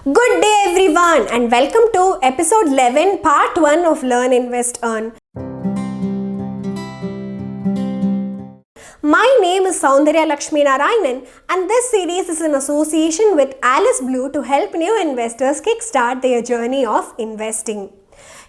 Good day everyone and welcome to episode 11 part 1 of Learn, Invest, Earn. My name is Soundarya Lakshmi Narayanan and this series is in association with Alice Blue to help new investors kickstart their journey of investing.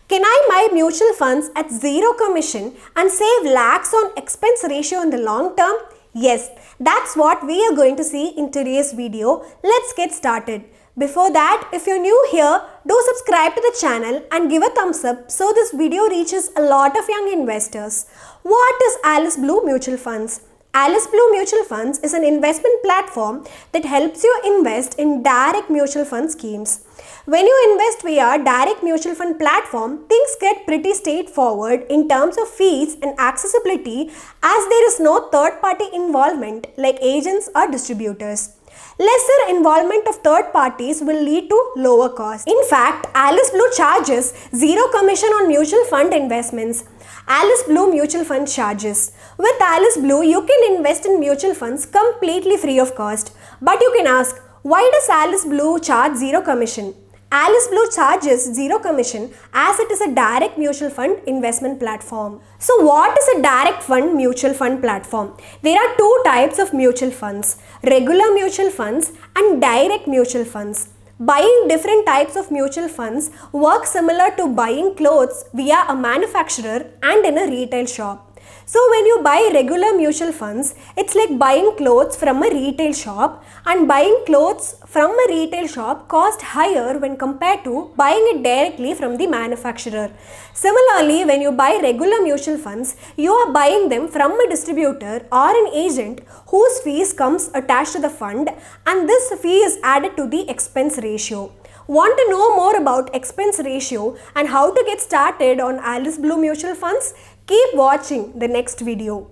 Can I buy mutual funds at zero commission and save lakhs on expense ratio in the long term? Yes, that's what we are going to see in today's video. Let's get started. Before that, if you're new here, do subscribe to the channel and give a thumbs up so this video reaches a lot of young investors. What is Alice Blue Mutual Funds? Alice Blue Mutual Funds is an investment platform that helps you invest in direct mutual fund schemes. When you invest via direct mutual fund platform, things get pretty straightforward in terms of fees and accessibility as there is no third-party involvement like agents or distributors. Lesser involvement of third parties will lead to lower costs. In fact, Alice Blue charges zero commission on mutual fund investments. Alice Blue Mutual Fund charges. With Alice Blue, you can invest in mutual funds completely free of cost. But you can ask, why does Alice Blue charge zero commission? Alice Blue charges zero commission as it is a direct mutual fund investment platform. So what is a direct fund mutual fund platform? There are two types of mutual funds, regular mutual funds and direct mutual funds. Buying different types of mutual funds works similar to buying clothes via a manufacturer and in a retail shop. So when you buy regular mutual funds, it's like buying clothes from a retail shop, and buying clothes from a retail shop cost higher when compared to buying it directly from the manufacturer. Similarly, when you buy regular mutual funds, you are buying them from a distributor or an agent whose fees comes attached to the fund, and this fee is added to the expense ratio. Want to know more about expense ratio and how to get started on Alice Blue Mutual Funds? Keep watching the next video.